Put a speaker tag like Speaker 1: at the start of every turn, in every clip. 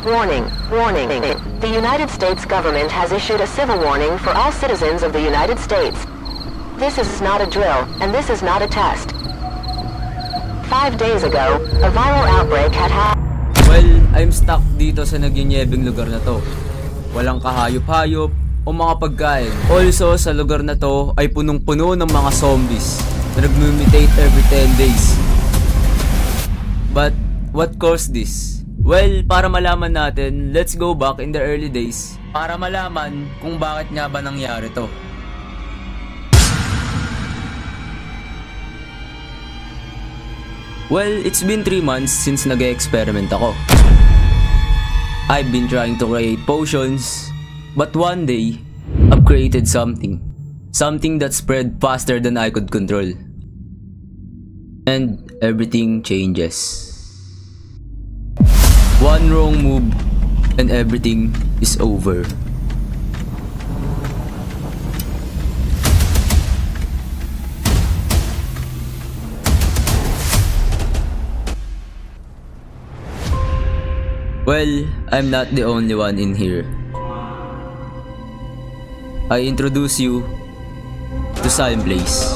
Speaker 1: Warning, warning. The United States government has issued a civil warning for all citizens of the United States. This is not a drill, and this is not a test. 5 days ago, a viral outbreak had happened.
Speaker 2: Well, I'm stuck dito sa nagyayabing lugar na to. Walang kahayop-hayop o mga pagkain. Also, sa lugar na to ay punong-puno ng mga zombies na nag-mutate every 10 days. But, what caused this? Well, para malaman natin, let's go back in the early days para malaman kung bakit nga ba nangyari to. Well, it's been 3 months since nag-experiment ako. I've been trying to create potions, but one day, I've created something. Something that spread faster than I could control. And everything changes. One wrong move, and everything is over. Well, I'm not the only one in here. I introduce you to Silent Place,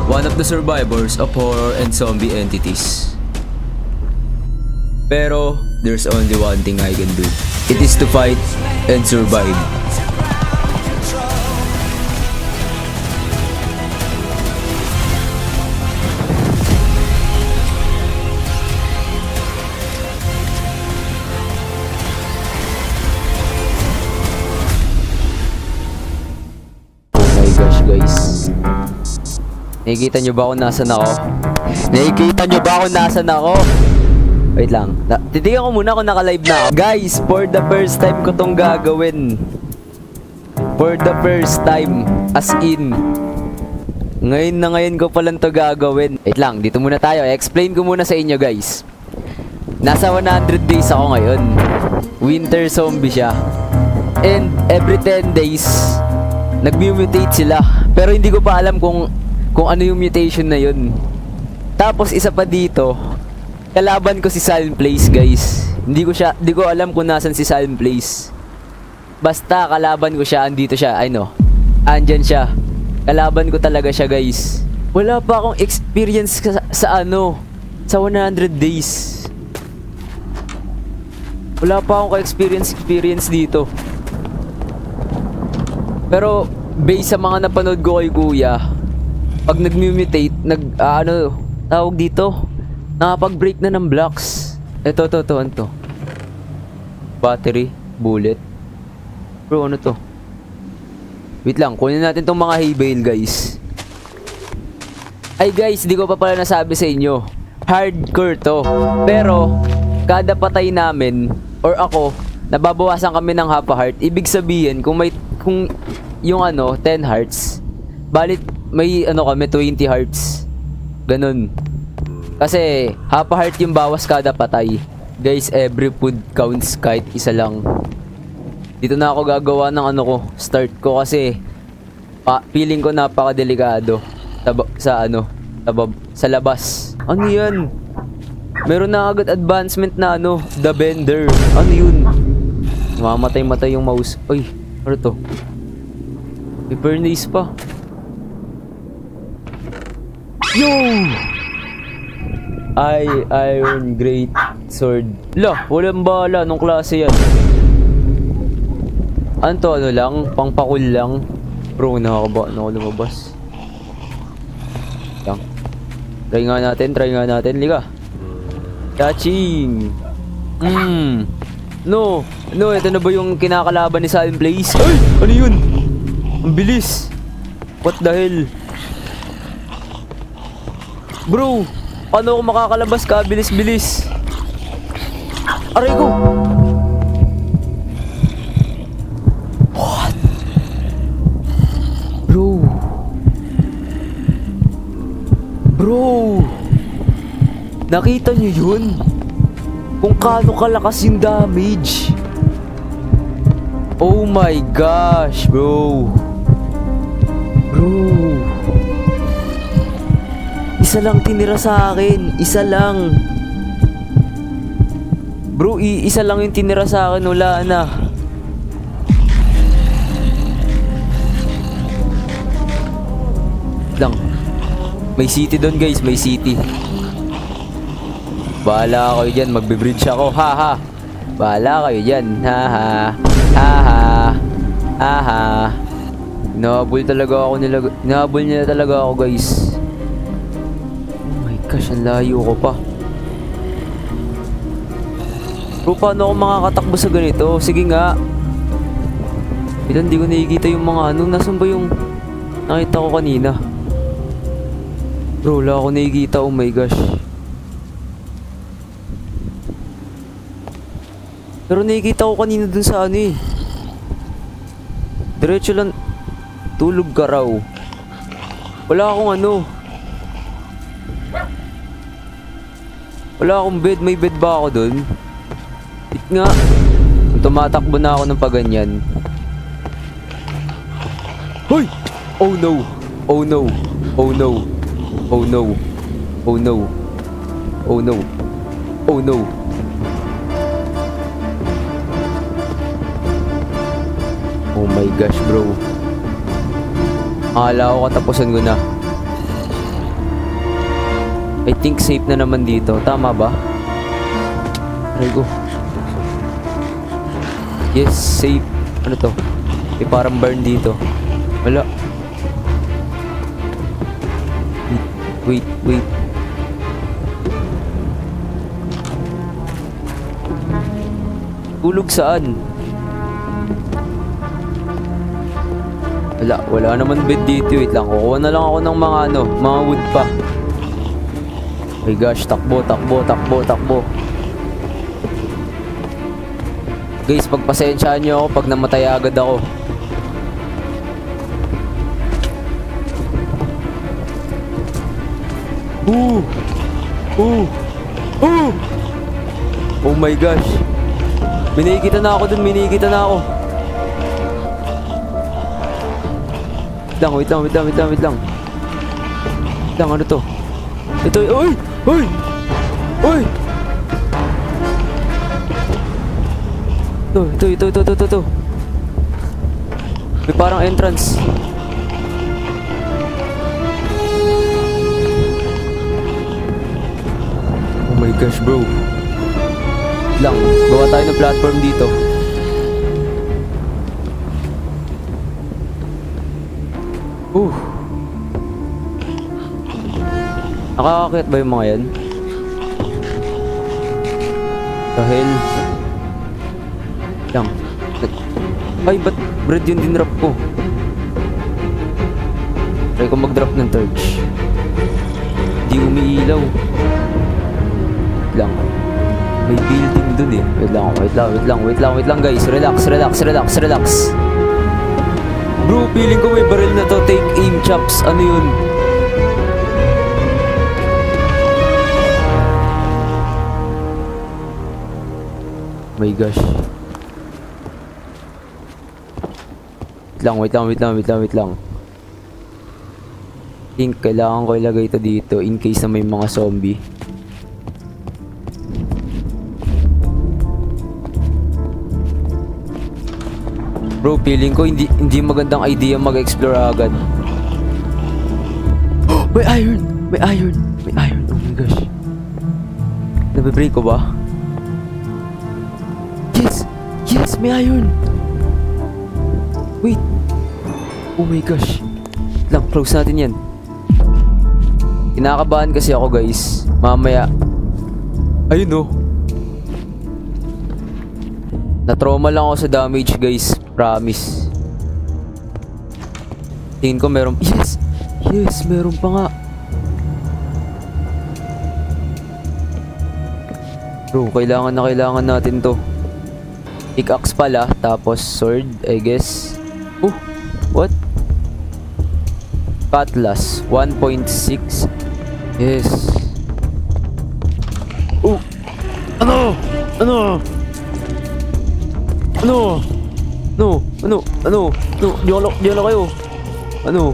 Speaker 2: one of the survivors of horror and zombie entities. Pero, there's only one thing I can do. It is to fight and survive. Oh my gosh, guys. Nakikita nyo ba kung nasan ako? Nakikita nyo ba kung nasan ako? Wait lang. Titignan ko muna kung naka-live na ako. Guys, for the first time ko tong gagawin. For the first time. As in. Ngayon na ngayon ko palang to gagawin. Wait lang, dito muna tayo. Explain ko muna sa inyo, guys. Nasa 100 days ako ngayon. Winter zombie siya. And every 10 days, nag-mutate sila. Pero hindi ko pa alam kung ano yung mutation na yun. Tapos isa pa dito, kalaban ko si Silent Place, guys. Hindi ko alam kung nasan si Silent Place. Basta kalaban ko siya, andito siya. Ay no. Andyan siya. Kalaban ko talaga siya, guys. Wala pa akong experience sa 100 days. Wala pa akong experience dito. Pero based sa mga napanood ko kay Kuya, pag nag-mutate, tawag dito, nakapag-break na ng blocks. Ito, ano to? Battery, bullet. Bro, ano to? Wait lang, kunin natin tong mga hay bale, guys. Ay guys, di ko pa pala nasabi sa inyo. Hardcore to. Pero, kada patay namin, or ako, nababawasan kami ng half a heart. Ibig sabihin, kung yung 10 hearts, balit may kami 20 hearts. Ganun. Kasi half a heart yung bawas kada patay. Guys, every food counts kahit isa lang. Dito na ako gagawa ng start ko kasi feeling ko napakadelikado sa labas. Ano yan? Meron na agad advancement na the bender. Ano yun? Mamatay yung mouse. Uy, ano to? May furnace pa. Yo! Iron Great Sword. Walang bala. Anong klase yan? Ano lang? Pangpakul lang. Bro, nakakaba na ako lumabas. Lang. Try nga natin. Liga. Catching. No, ito na ba yung kinakalaban ni Silent Place? Ay! Ano yun? Ang bilis. What the hell? Bro, paano ako makakalabas ka? Bilis. Aray ko! What? Bro! Nakita nyo yun? Kung kaano kalakas yung damage. Oh my gosh, bro. Isa lang tinira sa akin. Isa lang. Bro, isa lang yung tinira sa akin. Wala na. Lang. May city doon guys. May city. Bahala kayo dyan. Magbe-bridge ako. Haha. Bahala kayo dyan. Haha. Haha. Haha. Hinahabol talaga ako nila. Hinahabol nila talaga ako guys. Oh my gosh. Ang layo ko pa. Bro, paano ako makakatakbo sa ganito? Sige nga. Ilan di ko nakikita yung mga ano. Nasaan ba yung nakita ko kanina? Bro, wala ako nakikita. Oh my gosh. Pero nakikita ko kanina dun sa ano eh. Diretso lang. Tulog ka raw. Wala akong ano. Wala akong bed. May bed ba ako dun? It nga. Kung tumatakbo na ako ng paganyan. Hoy! Oh no! Oh no! Oh no! Oh no! Oh no! Oh no! Oh no! Oh my gosh bro. Akala ko katapusan ko na. I think safe na naman dito. Tama ba? Aray ko. Yes, safe. Ano to? May parang burn dito. Wala. Wait. Tulog saan? Wala naman bed dito. Wait lang. Kukuha na lang ako ng mga ano, mga wood pa. Oh my gosh, takbo. Guys, pagpasensyahan nyo ako pag namatay agad ako. Oh my gosh. Minikita na ako dun. Wait lang. Ano to? Ito, oy! Ito. May parang entrance. Oh my gosh, bro. Lang, gawa tayo ng platform dito. Nakakakit ba yung mga yan? Dahil lang. Ay, ba't bread yung dinrop ko? Try ko mag-drop ng torch. Di umiilaw. Lang. May building dun eh. Wait lang guys. Relax. Bro, feeling ko may baril na to. Take aim, chops. Ano yun? My gosh. Wait lang. Think kailangan ko ilagay ito dito in case na may mga zombie. Bro, feeling ko hindi magandang idea mag-explore agad. Oh, may iron. Oh my gosh. Nabe-break ko ba? Yes, may iron. Wait. Oh my gosh. Lang, close natin yan. Kinakabahan kasi ako guys. Mamaya. Ayun oh. Na-trauma lang ako sa damage guys. Promise. Tingin ko meron. Yes, meron pa nga. Bro, kailangan natin to. Pickaxe pala, tapos sword, I guess. Oh, what? Cutlass, 1.6. Yes. Oh, ano? Diyan na kayo. Ano?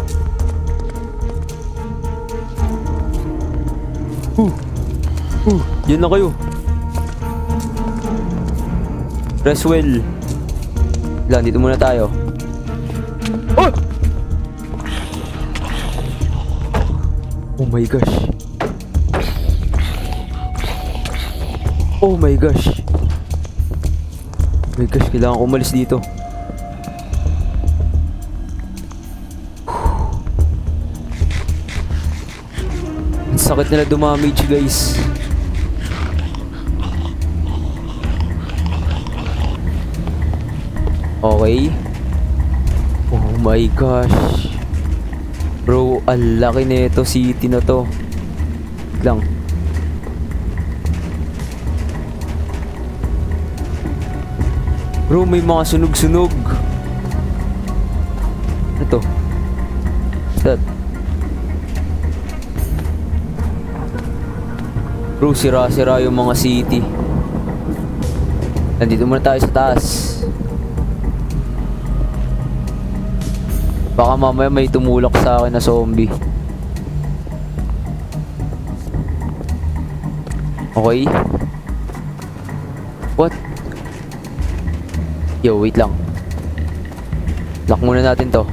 Speaker 2: Diyan na kayo. Reswell. Lang, dito muna tayo. Oh! Oh my gosh. Oh my gosh. Oh my gosh, kailangan ko umalis dito. Ang sakit nila dumamage, guys. Okay. Oh my gosh. Bro, ang laki nito city na to. Lang. Bro, may mga sunog-sunog. Ito. That. Bro, sira-sira yung mga city. Nandito muna tayo sa taas. Baka mamaya may tumulak sa akin na zombie. Okay. What? Yo, wait lang. Lock muna natin to.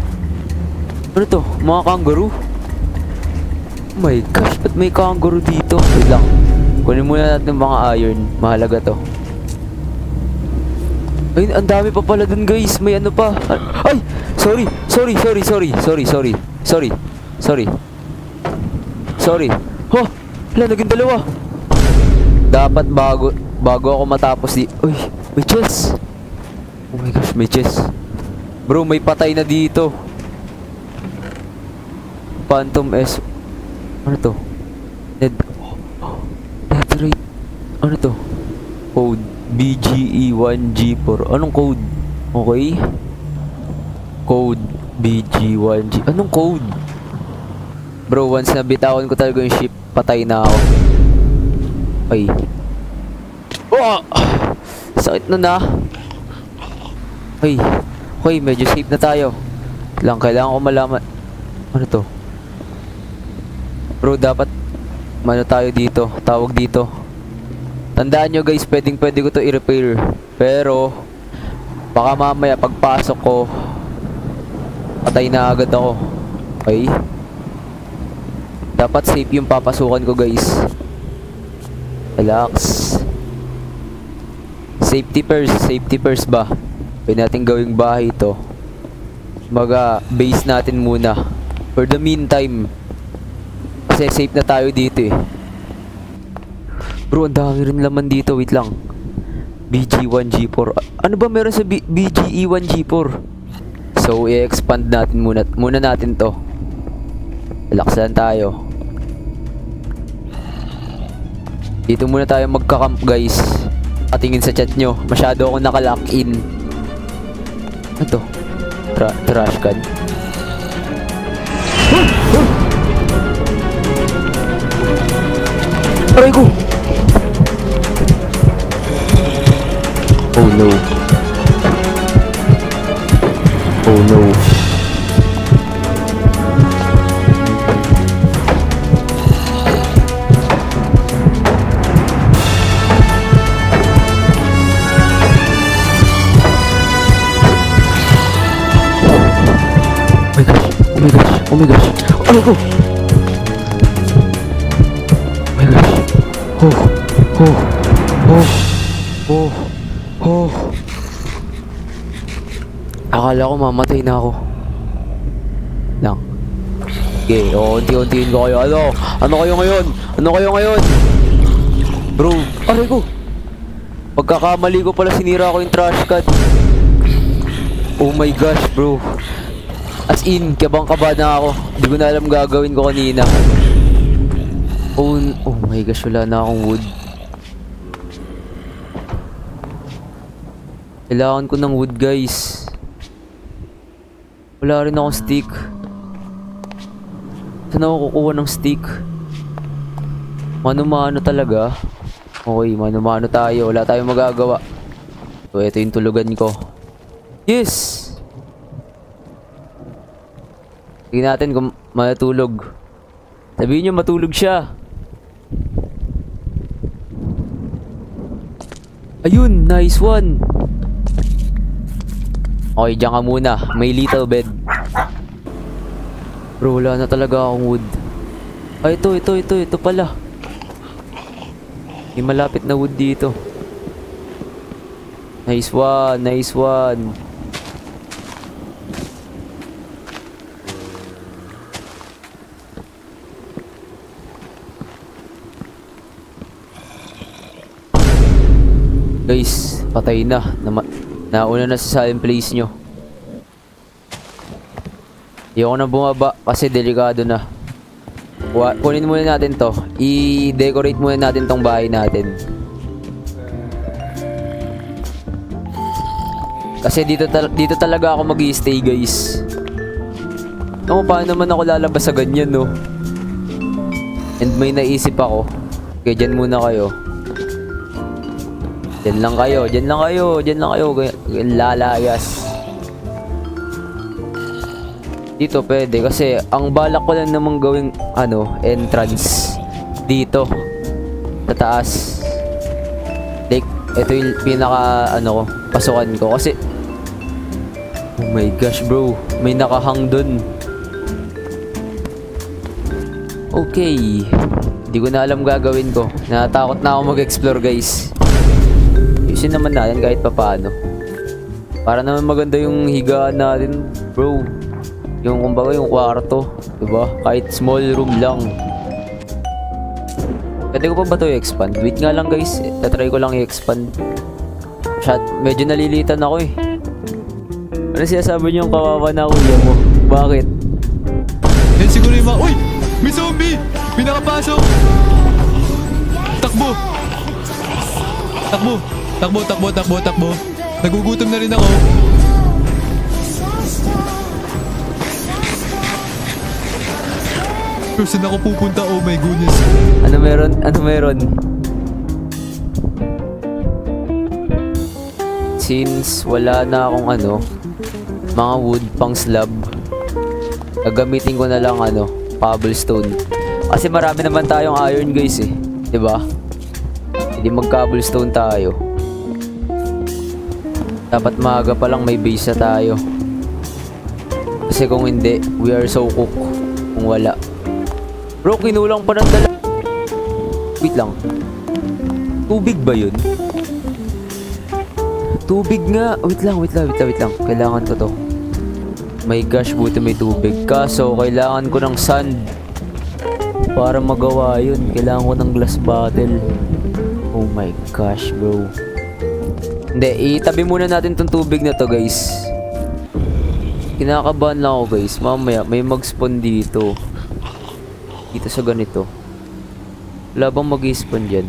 Speaker 2: Ano to? Mga kangaroo? Oh my gosh, ba't may kangaroo dito? Wait lang. Kunin muna natin mga iron. Mahalaga to. Ay, ang dami pa pala dun, guys. May ano pa. Ay! Sorry. Oh, wala, naging dalawa. Dapat bago ako matapos di... Uy, may chest. Oh my gosh, may chest. Bro, may patay na dito. Phantom S. Ano to? Netherite. Ano to? Code BGE1G4. Anong code? Okay. Code BG1G. Anong code? Bro, once na bitawan ko talaga yung ship, patay na ako. Ay. Oh! Sakit na na. Ay. Okay, medyo safe na tayo. Kailangan ko malaman. Ano to? Bro, dapat ano tayo dito? Tawag dito. Tandaan nyo, guys, pwede ko to i-repair. Pero baka mamaya pagpasok ko patay na agad ako. Okay? Dapat safe yung papasukan ko, guys. Relax. Safety first ba? Pwede natin gawing bahay ito. Base natin muna for the meantime. Kasi safe na tayo dito eh. Bro, ang dami rin laman dito. Wait lang. BG1G4. Ano ba meron sa BGE1G4? So, i-expand natin muna natin to. Relax lang tayo. Dito muna tayo magka-camp, guys. Patingin sa chat nyo. Masyado ako naka-lock in. Ano to? Trash can. Aray ko! Oh no. Oh no. Oh my gosh. Oh go. Oh my gosh. Oh. Akala ko mamatay na ako. Lang. Okay, unti-untiin ko kayo. Ano kayo ngayon? Bro, aray ko. Pagkakamali ko pala, sinira ko yung trash can. Oh my gosh, bro. As in, kabang-kaba na ako. Hindi ko na alam gagawin ko kanina. Oh my gosh, wala na akong wood. Kailangan ko ng wood, guys. Wala rin akong stick. Saan ako kukuha ng stick? Mano-mano talaga. Okay, mano-mano tayo. Wala tayong magagawa. So, ito yung tulugan ko. Yes! Tingnan natin kung matulog. Sabihin nyo matulog siya. Ayun, nice one. Okay, diyan ka muna. May little bed. Bro, wala na talaga akong wood. Ay, ito pala. May malapit na wood dito. Nice one, nice one. Guys, patay na. Nauna na sa silent place nyo. Ayoko na bumaba kasi delikado na. Kunin muna natin to. I-decorate muna natin tong bahay natin. Kasi dito talaga ako mag-i-stay, guys. No, paano naman ako lalabas sa ganyan, no? And may naisip ako. Okay, dyan muna kayo. Diyan lang kayo. Lalayas. Dito pwede kasi ang balak ko lang namang gawing entrance dito sa taas. Like, ito yung pinaka pasukan ko kasi oh my gosh, bro, may nakahang dun. Okay, hindi ko na alam gagawin ko. Natatakot na ako mag-explore, guys. Ayusin naman natin kahit papaano. Para naman maganda yung higaan natin, bro. Yung kumbaga yung kwarto, diba? Kahit small room lang. Pwede ko pa ba ito i-expand? Wait nga lang, guys. Tatry ko lang i-expand. Medyo nalilitan ako eh. Ano sinasabi niyo yung kawawa na kuya mo? Bakit?
Speaker 3: Yan siguro yung mga... Uy! May zombie! May nakapasok! Takbo! Takbo! Nagugutom na rin ako. Pero saan ako pupunta? Oh my goodness.
Speaker 2: Ano meron? Since wala na akong mga wood pang slab, gagamitin ko na lang cobblestone. Kasi marami naman tayong iron, guys eh. 'Di ba? Hindi mag-cobblestone tayo. Dapat maaga pa lang may base na tayo. Kasi kung hindi, we are so cook kung wala. Bro, kinulang pa ng dala. Wait lang. Tubig ba yun? Tubig nga. Wait lang. Kailangan ko to. My gosh, buti may tubig. Kaso, kailangan ko ng sand. Para magawa yun. Kailangan ko ng glass bottle. Oh my gosh, bro. Hindi, itabi muna natin tong tubig na to, guys. Kinakabahan lang ako, guys. Mamaya, may mag-spawn dito. Dito sa ganito. Wala bang mag-spawn dyan?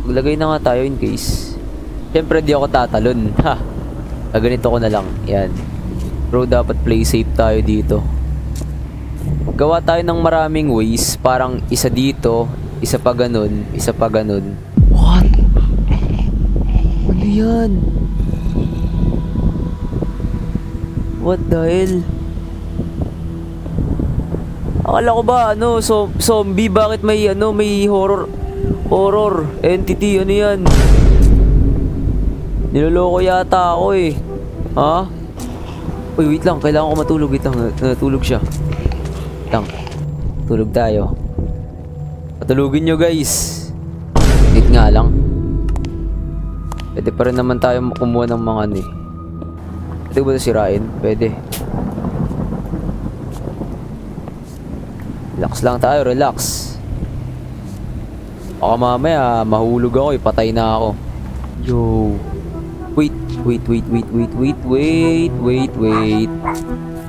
Speaker 2: Maglagay na nga tayo in case. Siyempre di ako tatalon. Ha! Ganito ko na lang. Yan. Bro, dapat play safe tayo dito. Gawa tayo ng maraming ways. Parang isa dito, isa pa ganun, isa pa ganun. What? Ano yan? What the hell? Akala ko ba zombie? Bakit may may horror entity? Ano yan? Niloloko yata ako eh. Ha? Uy, wait lang, kailangan ko matulog. Wait lang, natulog siya. Wait lang, tulog tayo. Patulugin nyo, guys. Wait nga lang. Pwede pa rin naman tayo kumuha ng mga Pwede ba ito sirain? Pwede. Relax lang tayo, relax. Baka mamaya mahulog ako eh, patay na ako. Yo. Wait.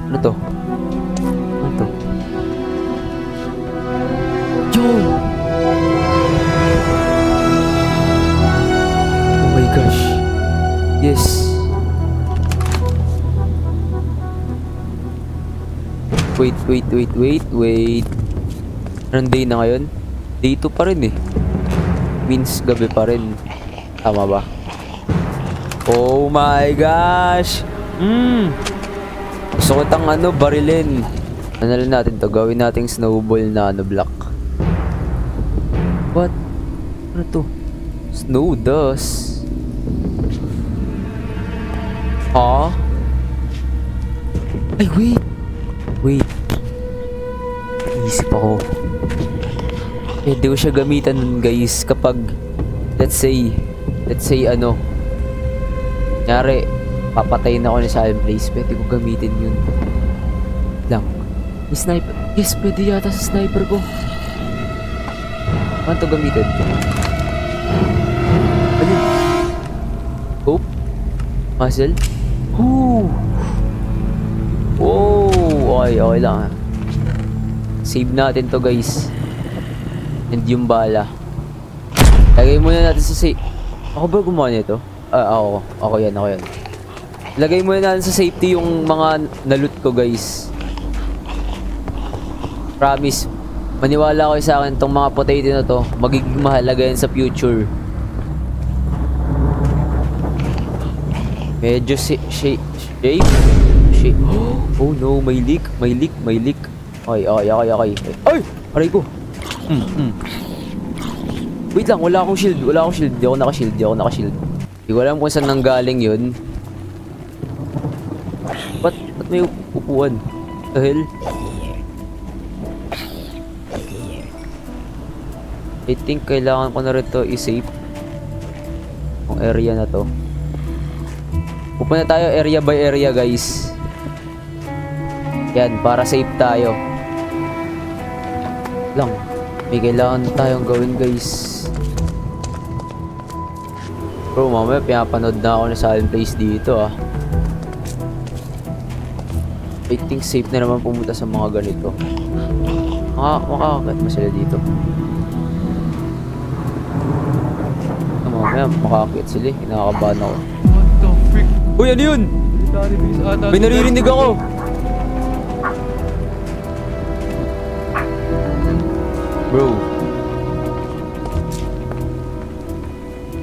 Speaker 2: Ano to? Yo. Oh my gosh. Yes. Wait. Anong day na ngayon? Day 2 pa rin eh. Means gabi pa rin. Tama ba? Oh my gosh! Gusto ko tang barilin. Ano lang natin to? Gawin nating snowball na block. What? Ano to? Snow dust. Ha? Ay, wait. Wait. Isip ako. Pwede ko siya gamitan nun, guys, kapag, let's say, ano, kunyari, papatayin ako ni Silent Place, pwede ko gamitin yun. Lang. May sniper. Yes, pwede yata sa sniper ko. Paano to gamitin? Ano? Hope? Muzzle? Woo! Whoa! Okay lang ha. Save natin to, guys. And yung bala. Lagay muna natin sa safe. Ako ba gumawa nito? Ako yan. Lagay muna natin sa safety yung mga na-loot ko, guys. Promise. Maniwala kayo sa akin, tong mga potato na to, magiging mahalaga yan sa future. Medyo shape. Oh no, may leak. Okay. Ay! Aray ko. Wait lang, wala akong shield. Di ako naka-shield. Hindi ko alam kung saan nanggaling yun. Ba't may upuan? The hell? I think kailangan ko na rin to i-save. Yung area na to. Pupunta tayo area by area, guys. Yan, para safe tayo. Lang. May kailangan tayong gawin, guys. Bro, mamaya pinapanood na ako na Silent Place dito, ah. I think safe na naman pumunta sa mga ganito. Makakakit ba sila dito? Mamaya makakakit sila, kinakabahan ako.
Speaker 3: What the frick?
Speaker 2: Uy, ano yun?
Speaker 3: Military base ata.
Speaker 2: May naririnig ako. Bro.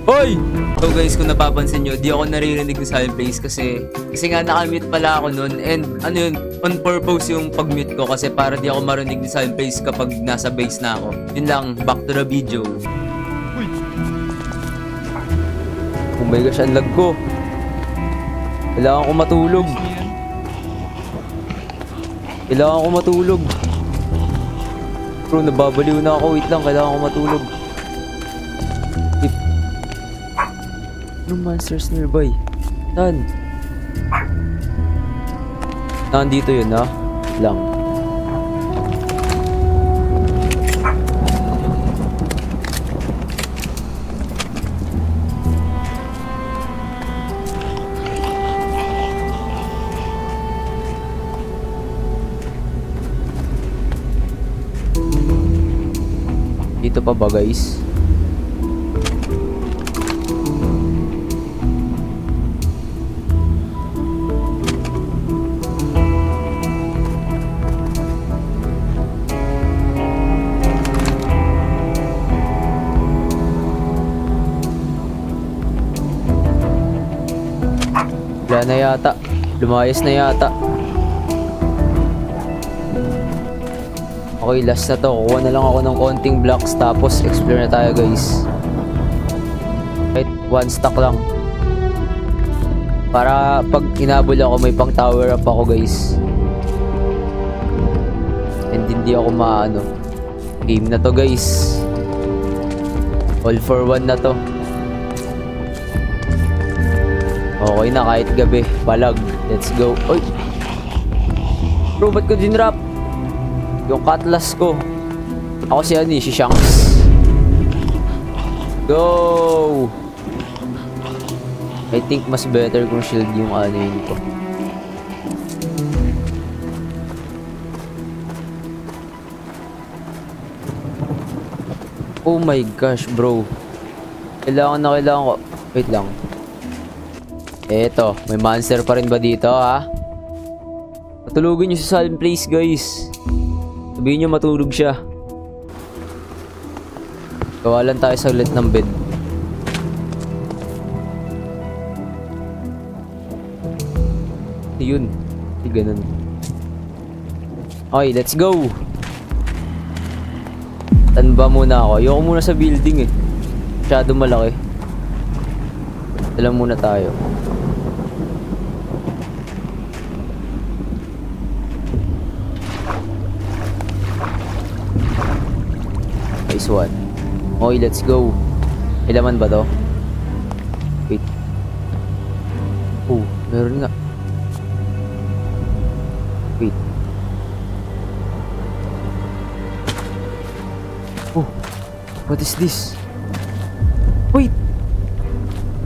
Speaker 2: Hoy! So guys, kung napapansin nyo, di ako naririnig ng Silent Place kasi nga nakamute pala ako nun. And ano yun, on purpose yung pag-mute ko kasi para di ako marinig ng Silent Place kapag nasa base na ako. Yun lang, back to the video.
Speaker 3: Uy!
Speaker 2: Oh my gosh, ang lag ko. Kailangan ko matulog. Bro, nababaliw na ako. Wait lang, kailangan ko matulog. Anong monsters nearby? Saan? Nandito yun, ha? Lang. Dito pa ba, guys? Wala na yata. Lumayas na yata. Okay, last na to. Kuha na lang ako ng konting blocks tapos explore na tayo, guys. Right, one stack lang. Para pag inabol ako, may pang tower up ako, guys. And hindi ako maano. Game na to, guys. All for one na to. Okay na, kahit gabi. Palag. Let's go. Oy! Bro, ba't ko dinrap? Yung cutlass ko. Ako si ano, si Shanks. Go! I think mas better kung shield yung ano yun ko. Oh my gosh, bro. Kailangan ko. Wait lang. Eto, may monster pa rin ba dito, ha? Matulugin nyo sa Silent Place, guys. Sabihin nyo matulog siya. Gawa lang tayo saglit ng bed. Yun. Hindi ganun. Okay, let's go. Tanba muna ako. Ayoko muna sa building eh. Masyado malaki. Alam muna tayo. Nice one. Okay, let's go. May laman ba to? Wait. Oh, meron nga. Wait. Oh, what is this? Wait.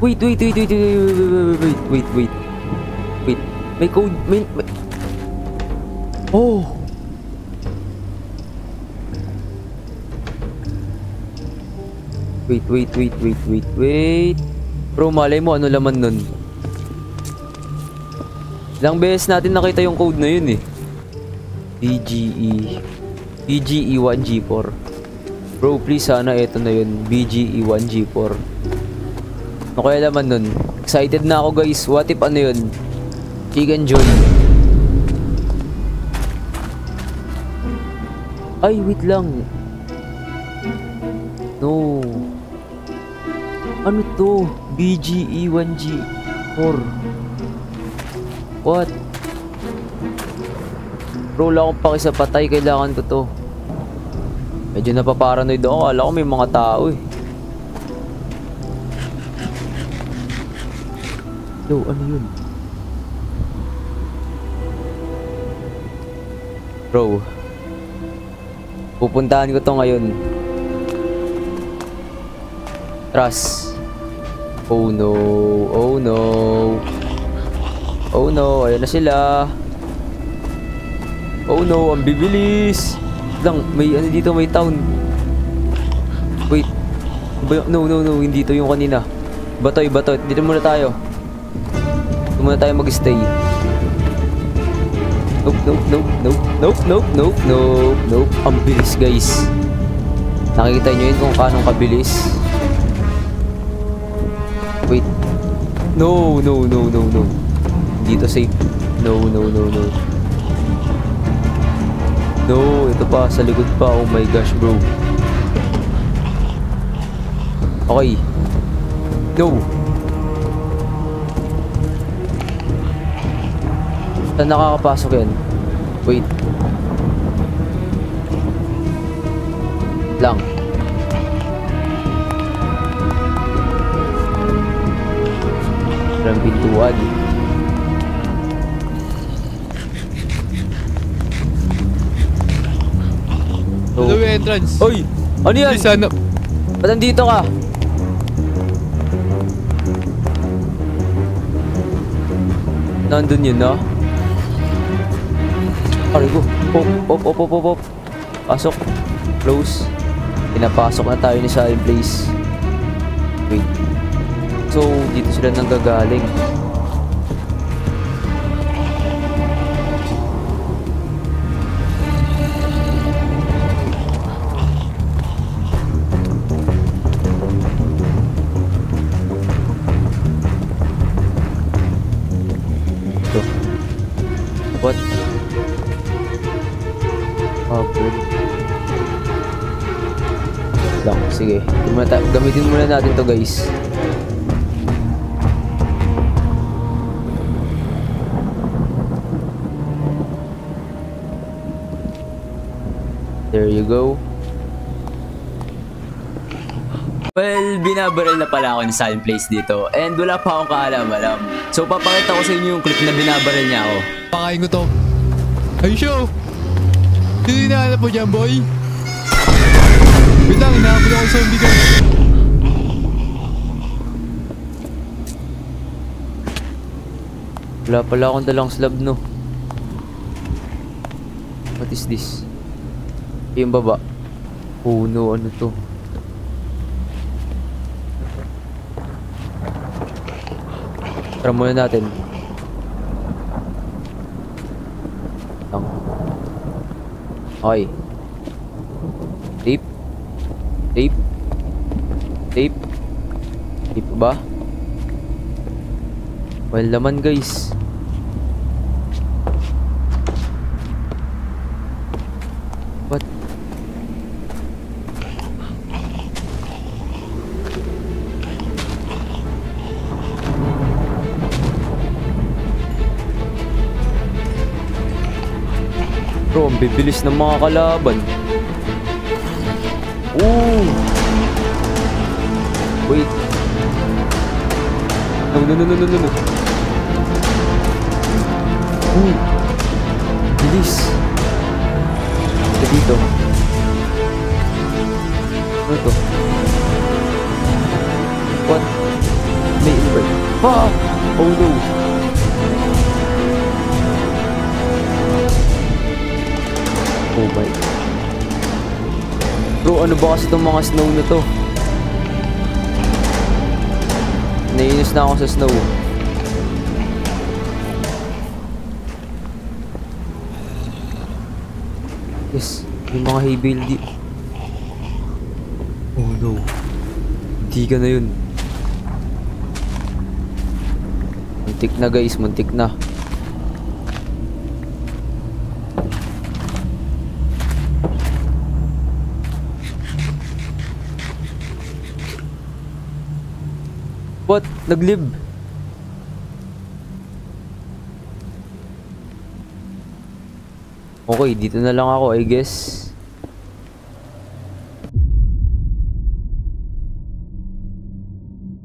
Speaker 2: Wait. May code. May... Oh. Wait. Bro, malay mo ano laman nun. Ilang beses natin nakita yung code na yun eh. BGE 1G4. Bro, please sana ito na yun. BGE 1G4. Ano kaya laman nun? Excited na ako guys. What if ano yun? Chicken Joy. Ay, wait lang. No. Ano to? BGE 1G4. What? Bro, wala akong paki sa patay. Kailangan ko to. Medyo napaparanoid ako. Akala ko may mga tao eh. Yo, ano yun? Bro, pupuntahan ko to ngayon. Trust. Oh no. Ayan na sila. Oh no, ang bibilis. Lang, may ano dito, may town. Wait. No, hindi to yung kanina. Batoy. Dito muna tayo. Dito muna tayo mag-stay. Nope. Ang bilis, guys. Nakikita nyo yun kung kanong kabilis. Wait. No. Dito safe. No. No, ito pa. Sa likod pa. Oh my gosh, bro. Okay. No. Saan nakakapasok yan? Wait. Lang. Walang pintuan.
Speaker 3: Hello, entrance.
Speaker 2: Oy! Ano yan?
Speaker 3: Hindi sana.
Speaker 2: Ba't nandito ka? Nandun yun, no? Aray ko. Pop. Pasok. Close. Pinapasok na tayo ni Silent Place. Wait. So, dito sila nanggagaling. Ito. What? Good. Lang, sige. Gamitin muna natin to, guys. There you go. Well, binabaril na pala ako ni Silent Place dito and wala pa akong kaalam-alam. So papakita ko sa inyo yung clip na binabaril niya ako.
Speaker 3: Pakain ko to. Ay, show! Sino hinahanap mo dyan, boy? Wait lang, hinahabol ako sa zombie guys.
Speaker 2: Wala pala akong dalang slab, no? What is this? Yung baba. Oh no, ano to? Tara muna natin. Okay. Tape ba? Well, laman guys. What? Bro, ang bibilis ng mga kalaban. Oh! Wait. No. Ooh. Bilis. Ito dito. Ano to? What? May invert. Ah! Oh no. Oh my. Bro, ano ba kasi itong mga snow na to? Naiinis na ako sa snow. Yes, yung mga hay bale di... Oh no. Hindi ka na yun. Muntik na guys, muntik na. What? Naglib? Okay, dito na lang ako, I guess.